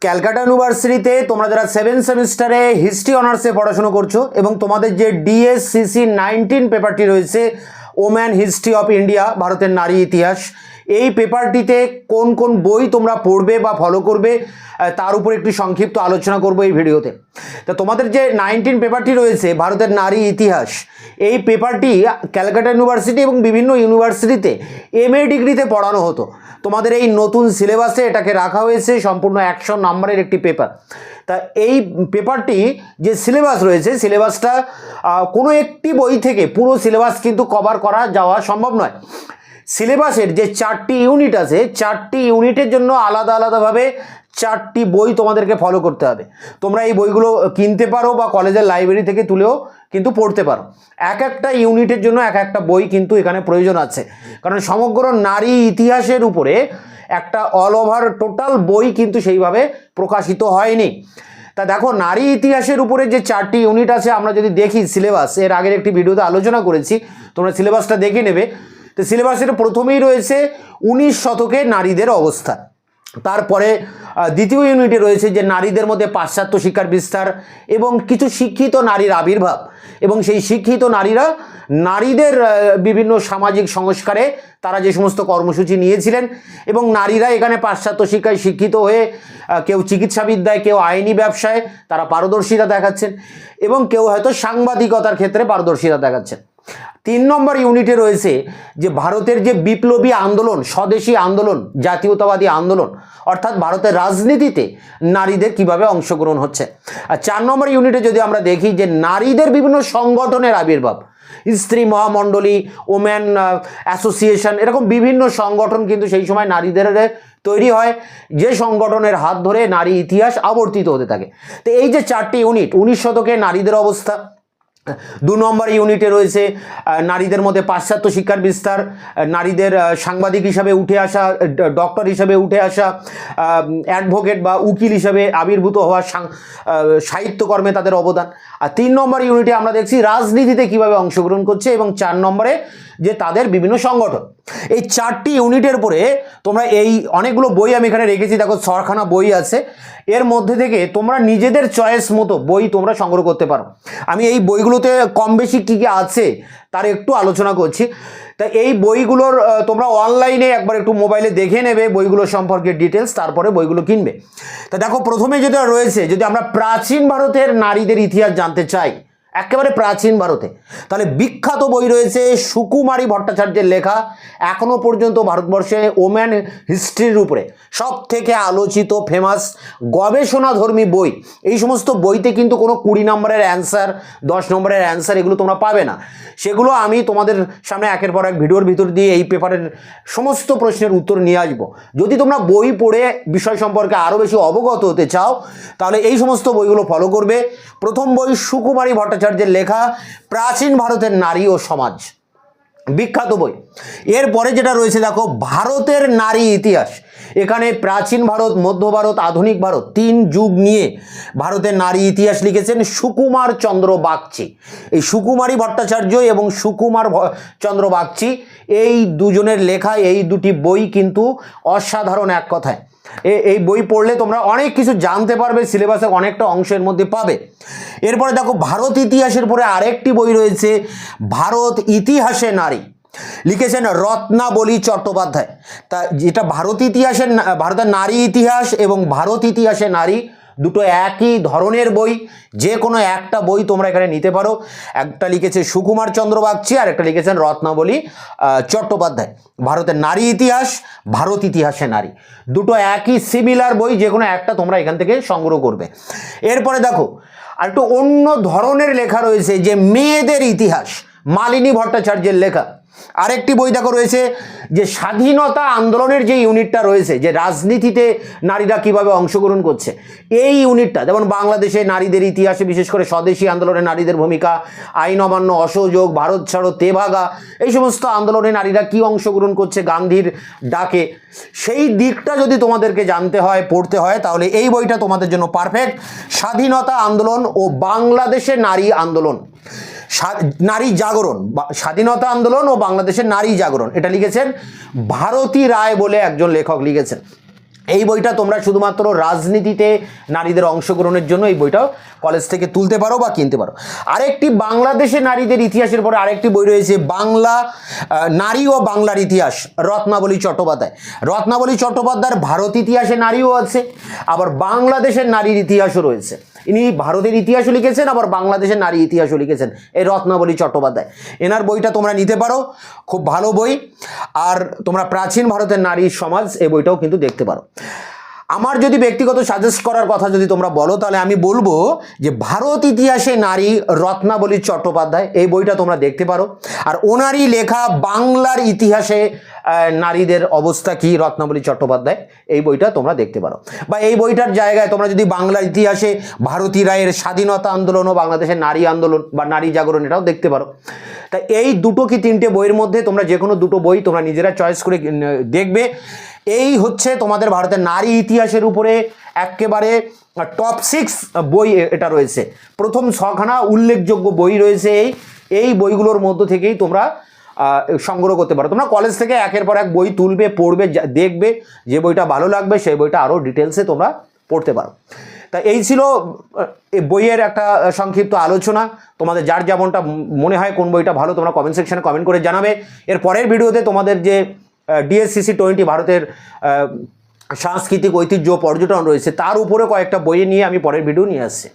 ক্যালকাটা ইউনিভার্সিটিতে তোমরা যারা 7 সেমিস্টারে হিস্ট্রি অনার্সে পড়াশোনা করছো এবং তোমাদের যে ডিএসসিসি 19 পেপারটি রয়েছে ওম্যান হিস্ট্রি অফ ইন্ডিয়া, ভারতের নারী ইতিহাস, এই পেপারটিতে কোন কোন বই তোমরা পড়বে বা ফলো করবে তার উপর একটি সংক্ষিপ্ত আলোচনা করব এই ভিডিওতে। তো তোমাদের যে 19 পেপারটি রয়েছে ভারতের নারী ইতিহাস, এই পেপারটি ক্যালকাটা ইউনিভার্সিটি এবং বিভিন্ন ইউনিভার্সিটিতে MA ডিগ্রিতে পড়ানো হতো। তোমাদের এই নতুন সিলেবাসে এটাকে রাখা হয়েছে, সম্পূর্ণ 100 নম্বরের একটি পেপার। তা এই পেপারটি যে সিলেবাস রয়েছে, সিলেবাসটা কোনো একটি বই থেকে পুরো সিলেবাস কিন্তু কভার করা যাওয়া সম্ভব নয়। সিলেবাসের যে 4টি ইউনিট আছে, 4টি ইউনিটের জন্য আলাদা আলাদাভাবে 4টি বই তোমাদেরকে ফলো করতে হবে। তোমরা এই বইগুলো কিনতে পারো বা কলেজের লাইব্রেরি থেকে তুলেও কিন্তু পড়তে পারো। এক একটা ইউনিটের জন্য এক একটা বই কিন্তু এখানে প্রয়োজন আছে, কারণ সমগ্র নারী ইতিহাসের উপরে একটা অল ওভার টোটাল বই কিন্তু সেইভাবে প্রকাশিত হয়নি। তা দেখো, নারী ইতিহাসের উপরে যে 4টি ইউনিট আছে, আমরা যদি দেখি সিলেবাস, এর আগের একটি ভিডিওতে আলোচনা করেছি, তোমরা সিলেবাসটা দেখে নেবে। তো সিলেবাসের প্রথমেই রয়েছে 19 শতকে নারীদের অবস্থা। তারপরে দ্বিতীয় ইউনিটে রয়েছে যে নারীদের মধ্যে পাশ্চাত্য শিক্ষার বিস্তার এবং কিছু শিক্ষিত নারীর আবির্ভাব, এবং সেই শিক্ষিত নারীরা নারীদের বিভিন্ন সামাজিক সংস্কারে তারা যে সমস্ত কর্মসূচি নিয়েছিলেন, এবং নারীরা এখানে পাশ্চাত্য শিক্ষায় শিক্ষিত হয়ে কেউ চিকিৎসাবিদ্যায়, কেউ আইনি ব্যবসায় তারা পারদর্শিতা দেখাচ্ছেন, এবং কেউ হয়তো সাংবাদিকতার ক্ষেত্রে পারদর্শিতা দেখাচ্ছেন। 3 নম্বর ইউনিটে রয়েছে যে ভারতের যে বিপ্লবী আন্দোলন, স্বদেশী আন্দোলন, জাতীয়তাবাদী আন্দোলন, অর্থাৎ ভারতের রাজনীতিতে নারীদের কিভাবে অংশগ্রহণ হচ্ছে। আর 4 নম্বর ইউনিটে যদি আমরা দেখি যে নারীদের বিভিন্ন সংগঠনের আবির্ভাব, স্ত্রী মহামণ্ডলী, ওমেন অ্যাসোসিয়েশন, এরকম বিভিন্ন সংগঠন কিন্তু সেই সময় নারীদের তৈরি হয়, যে সংগঠনের হাত ধরে নারী ইতিহাস আবর্তিত হতে থাকে। তো এই যে 4টি ইউনিট, 19 শতকে নারীদের অবস্থা। 2 নম্বর ইউনিটে রয়েছে নারীদের মধ্যে পাশ্চাত্য শিক্ষার বিস্তার, নারীদের সাংবাদিক হিসাবে উঠে আসা, ডক্টর হিসাবে উঠে আসা, অ্যাডভোকেট বা উকিল হিসাবে আবির্ভূত হওয়া, সাহিত্যকর্মে তাদের অবদান। আর 3 নম্বর ইউনিটে আমরা দেখছি রাজনীতিতে কিভাবে অংশগ্রহণ করছে, এবং 4 নম্বরে যে তাদের বিভিন্ন সংগঠন। এই 4টি ইউনিটের পরে তোমরা এই অনেকগুলো বই আমি এখানে রেখেছি, দেখো 6খানা বই আছে। এর মধ্যে থেকে তোমরা নিজেদের চয়েস মতো বই তোমরা সংগ্রহ করতে পারো। আমি এই বইগুলোতে কম বেশি কী কী আছে তার একটু আলোচনা করছি। তা এই বইগুলোর তোমরা অনলাইনে একবার একটু মোবাইলে দেখে নেবে বইগুলো সম্পর্কে ডিটেলস, তারপরে বইগুলো কিনবে। তা দেখো, প্রথমে যেটা রয়েছে, যদি আমরা প্রাচীন ভারতের নারীদের ইতিহাস জানতে চাই, একেবারে প্রাচীন ভারতে, তাহলে বিখ্যাত বই রয়েছে সুকুমারী ভট্টাচার্যের লেখা, এখনো পর্যন্ত ভারতবর্ষে ওম্যান হিস্ট্রির উপরে সব থেকে আলোচিত ফেমাস গবেষণাধর্মী বই। এই সমস্ত বইতে কিন্তু কোনো 20 নম্বরের অ্যান্সার, 10 নম্বরের অ্যান্সার এগুলো তোমরা পাবে না। সেগুলো আমি তোমাদের সামনে একের পর এক ভিডিওর ভিতর দিয়ে এই পেপারের সমস্ত প্রশ্নের উত্তর নিয়ে আসবো। যদি তোমরা বই পড়ে বিষয় সম্পর্কে আরও বেশি অবগত হতে চাও, তাহলে এই সমস্ত বইগুলো ফলো করবে। প্রথম বই সুকুমারী ভট্টাচার্যের লেখা প্রাচীন ভারতের নারী ও সমাজ, বিখ্যাত বই। এরপরে যেটা রয়েছে দেখো, ভারতের নারী ইতিহাস। এখানে প্রাচীন ভারত, মধ্য ভারত, আধুনিক ভারত, 3 যুগ নিয়ে ভারতের নারী ইতিহাস লিখেছেন সুকুমার চন্দ্র বাগচি। এই সুকুমারী ভট্টাচার্য এবং সুকুমার চন্দ্র বাগচি, এই দুজনের লেখা এই দুটি বই কিন্তু অসাধারণ এক কথায়। এই বই পড়লে তোমরা অনেক কিছু জানতে পারবে, সিলেবাসে অনেকটা অংশের মধ্যে পাবে। এরপরে দেখো, ভারত ইতিহাসের পরে আরেকটি বই রয়েছে ভারত ইতিহাসে নারী, লিখেছেন রত্নাবলী চট্টোপাধ্যায়। তা যেটা ভারতের নারী ইতিহাস এবং ভারত ইতিহাসে নারী দুটো একই ধরনের বই, যে কোনো একটা বই তোমরা এখানে নিতে পারো। একটা লিখেছে সুকুমার চন্দ্র বাগচি আর একটা লিখেছেন রত্নাবলী চট্টোপাধ্যায়। ভারতের নারী ইতিহাস, ভারত ইতিহাসে নারী, দুটো একই সিমিলার বই, যে কোনো একটা তোমরা এখান থেকে সংগ্রহ করবে। এরপরে দেখো, আর একটু অন্য ধরনের লেখা রয়েছে যে মেয়েদের ইতিহাস, মালিনী ভট্টাচার্যের লেখা। আরেকটি বই দেখো রয়েছে যে স্বাধীনতা আন্দোলনের যে ইউনিটটা রয়েছে, যে রাজনীতিতে নারীরা কিভাবে অংশগ্রহণ করছে, এই ইউনিটটা, যেমন বাংলাদেশে নারীদের ইতিহাসে বিশেষ করে স্বদেশী আন্দোলনে নারীদের ভূমিকা, আইন অমান্য, অসহযোগ, ভারত ছাড়ো, তেভাগা, এই সমস্ত আন্দোলনে নারীরা কি অংশগ্রহণ করছে গান্ধীর ডাকে, সেই দিকটা যদি তোমাদেরকে জানতে হয়, পড়তে হয়, তাহলে এই বইটা তোমাদের জন্য পারফেক্ট। স্বাধীনতা আন্দোলন ও বাংলাদেশের নারী আন্দোলন, নারী জাগরণ, স্বাধীনতা আন্দোলন ও বাংলাদেশের নারী জাগরণ, এটা লিখেছেন ভারতী রায় বলে একজন লেখক লিখেছেন। এই বইটা তোমরা শুধুমাত্র রাজনীতিতে নারীদের অংশগ্রহণের জন্য এই বইটাও কলেজ থেকে তুলতে পারো বা কিনতে পারো। আরেকটি বাংলাদেশের নারীদের ইতিহাসের পরে আরেকটি বই রয়েছে, বাংলা নারী ও বাংলার ইতিহাস, রত্নাবলী চট্টোপাধ্যায়। রত্নাবলী চট্টোপাধ্যায়ের ভারত ইতিহাসে নারীও আছে, আবার বাংলাদেশের নারীর ইতিহাসও রয়েছে। ইনি ভারতের ইতিহাসও লিখেছেন, আবার বাংলাদেশের নারী ইতিহাসও লিখেছেন, এই রত্নাবলী চট্টোপাধ্যায়। এনার বইটা তোমরা নিতে পারো, খুব ভালো বই। আর তোমরা প্রাচীন ভারতের নারী সমাজ এই বইটাও কিন্তু দেখতে পারো। আমার যদি ব্যক্তিগত সাজেস্ট করার কথা যদি তোমরা বলো, তাহলে আমি বলবো যে ভারত ইতিহাসে নারী, রত্নাবলী চট্টোপাধ্যায়, এই বইটা তোমরা দেখতে পারো। আর ওনারই লেখা বাংলার ইতিহাসে নারীদের অবস্থা কি, রত্নাবলী চট্টোপাধ্যায়, এই বইটা তোমরা দেখতে পারো। বা এই বইটার জায়গায় তোমরা যদি বাংলার ইতিহাসে ভারতী রায়ের স্বাধীনতা আন্দোলন ও বাংলাদেশের নারী আন্দোলন বা নারী জাগরণ, এটাও দেখতে পারো। তা এই দুটো কি তিনটে বইয়ের মধ্যে তোমরা যে কোনো দুটো বই তোমরা নিজেরা চয়েস করে দেখবে। এই হচ্ছে তোমাদের ভারতের নারী ইতিহাসের উপরে একেবারে টপ 6 বই এটা রয়েছে। প্রথম 6খানা উল্লেখযোগ্য বই রয়েছে, এই বইগুলোর মধ্য থেকেই তোমরা সংগ্রহ করতে পারো। তোমরা কলেজ থেকে একের পর এক বই তুলবে, পড়বে, দেখবে, যে বইটা ভালো লাগবে সেই বইটা আরও ডিটেলসে তোমরা পড়তে পারো। তা এই ছিল এই বইয়ের একটা সংক্ষিপ্ত আলোচনা। তোমাদের যার যেমনটা মনে হয় কোন বইটা ভালো তোমরা কমেন্ট সেকশনে কমেন্ট করে জানাবে। এর পরের ভিডিওতে তোমাদের যে DSCC 20 ভারতের সাংস্কৃতিক ঐতিহ্য পর্যটন রয়েছে তার উপরে কয়েকটা বই নিয়ে আমি পরের ভিডিও নিয়ে আসছি।